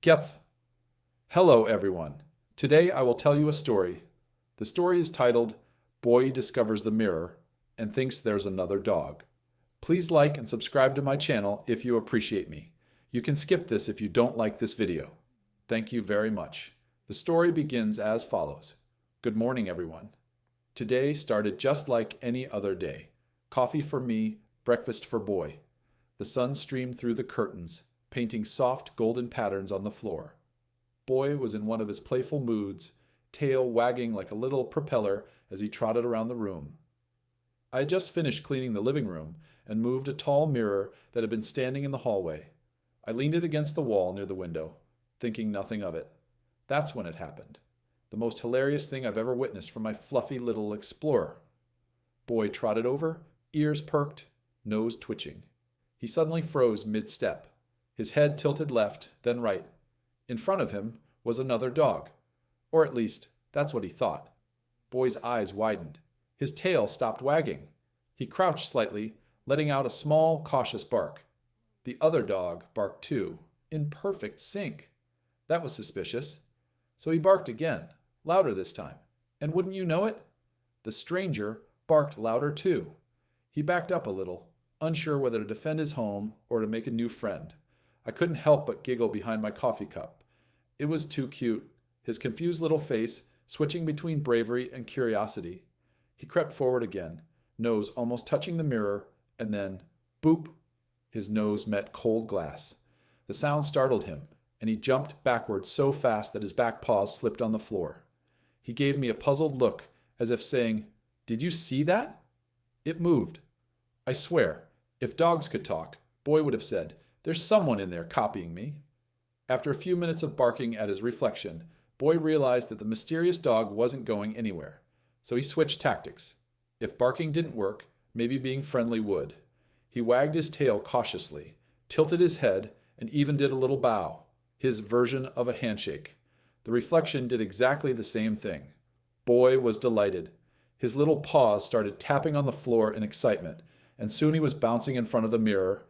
Geth. Hello, everyone. Today I will tell you a story. The story is titled Boy Discovers the Mirror and Thinks There's Another Dog. Please like and subscribe to my channel if you appreciate me. You can skip this if you don't like this video. Thank you very much. The story begins as follows. Good morning, everyone. Today started just like any other day. Coffee for me, breakfast for Boy. The sun streamed through the curtains, painting soft golden patterns on the floor. Boy was in one of his playful moods, tail wagging like a little propeller as he trotted around the room. I had just finished cleaning the living room and moved a tall mirror that had been standing in the hallway. I leaned it against the wall near the window, thinking nothing of it. That's when it happened. The most hilarious thing I've ever witnessed from my fluffy little explorer. Boy trotted over, ears perked, nose twitching. He suddenly froze mid-step. His head tilted left, then right. In front of him was another dog. Or at least, that's what he thought. Boy's eyes widened. His tail stopped wagging. He crouched slightly, letting out a small, cautious bark. The other dog barked too, in perfect sync. That was suspicious. So he barked again, louder this time. And wouldn't you know it? The stranger barked louder too. He backed up a little, unsure whether to defend his home or to make a new friend. I couldn't help but giggle behind my coffee cup. It was too cute, his confused little face switching between bravery and curiosity. He crept forward again, nose almost touching the mirror, and then, boop, his nose met cold glass. The sound startled him, and he jumped backward so fast that his back paws slipped on the floor. He gave me a puzzled look, as if saying, "Did you see that?" It moved. I swear, if dogs could talk, Boy would have said, "There's someone in there copying me." After a few minutes of barking at his reflection, Boy realized that the mysterious dog wasn't going anywhere. So he switched tactics. If barking didn't work, maybe being friendly would. He wagged his tail cautiously, tilted his head, and even did a little bow, his version of a handshake. The reflection did exactly the same thing. Boy was delighted. His little paws started tapping on the floor in excitement, and soon he was bouncing in front of the mirror,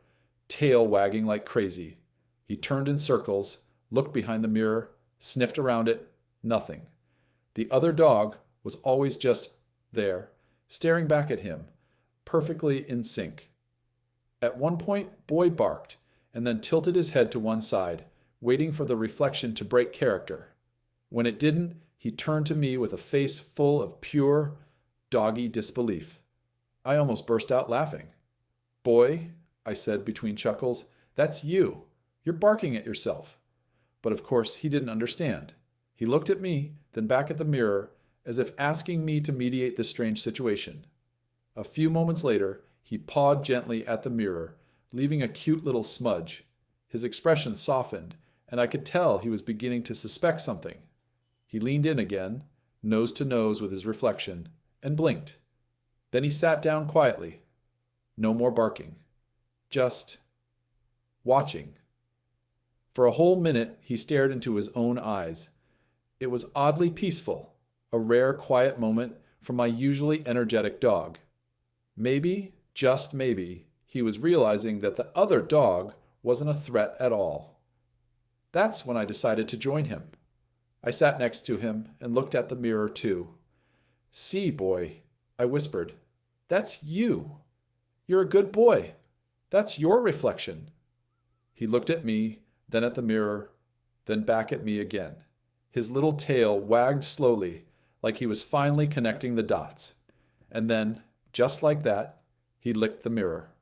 tail wagging like crazy. He turned in circles, looked behind the mirror, sniffed around it, nothing. The other dog was always just there, staring back at him, perfectly in sync. At one point, Boy barked, and then tilted his head to one side, waiting for the reflection to break character. When it didn't, he turned to me with a face full of pure, doggy disbelief. I almost burst out laughing. "Boy," I said between chuckles, "that's you. You're barking at yourself." But of course he didn't understand. He looked at me, then back at the mirror, as if asking me to mediate this strange situation. A few moments later, he pawed gently at the mirror, leaving a cute little smudge. His expression softened, and I could tell he was beginning to suspect something. He leaned in again, nose to nose with his reflection, and blinked. Then he sat down quietly. No more barking. Just watching. For a whole minute, he stared into his own eyes. It was oddly peaceful, a rare quiet moment for my usually energetic dog. Maybe, just maybe, he was realizing that the other dog wasn't a threat at all. That's when I decided to join him. I sat next to him and looked at the mirror too. "See, Boy," I whispered. "That's you. You're a good boy. That's your reflection." He looked at me, then at the mirror, then back at me again. His little tail wagged slowly, like he was finally connecting the dots. And then, just like that, he licked the mirror.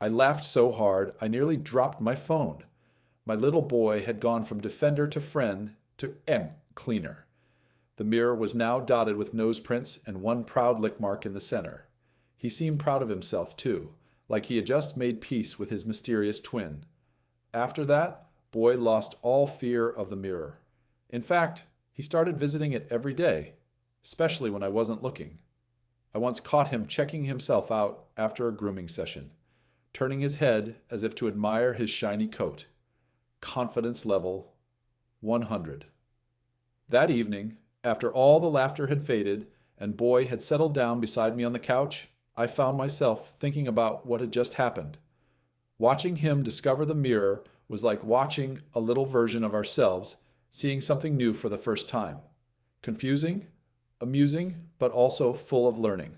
I laughed so hard I nearly dropped my phone. My little boy had gone from defender to friend to cleaner. The mirror was now dotted with nose prints and one proud lick mark in the center. He seemed proud of himself, too, like he had just made peace with his mysterious twin. After that, Boy lost all fear of the mirror. In fact, he started visiting it every day, especially when I wasn't looking. I once caught him checking himself out after a grooming session, turning his head as if to admire his shiny coat. Confidence level 100. That evening, after all the laughter had faded and Boy had settled down beside me on the couch, I found myself thinking about what had just happened. Watching him discover the mirror was like watching a little version of ourselves seeing something new for the first time. Confusing, amusing, but also full of learning.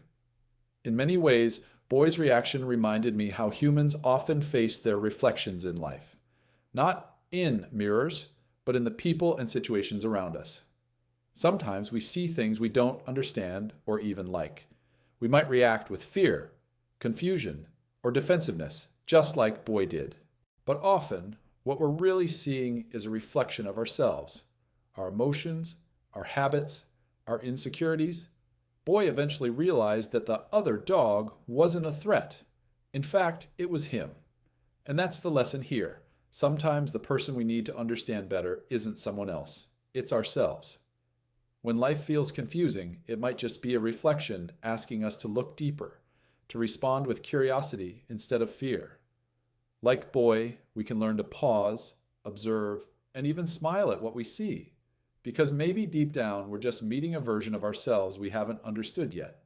In many ways, Boy's reaction reminded me how humans often face their reflections in life. Not in mirrors, but in the people and situations around us. Sometimes we see things we don't understand or even like. We might react with fear, confusion, or defensiveness, just like Boy did. But often, what we're really seeing is a reflection of ourselves, our emotions, our habits, our insecurities. Boy eventually realized that the other dog wasn't a threat. In fact, it was him. And that's the lesson here. Sometimes the person we need to understand better isn't someone else. It's ourselves. When life feels confusing, it might just be a reflection asking us to look deeper, to respond with curiosity instead of fear. Like Boy, we can learn to pause, observe, and even smile at what we see. Because maybe deep down, we're just meeting a version of ourselves we haven't understood yet.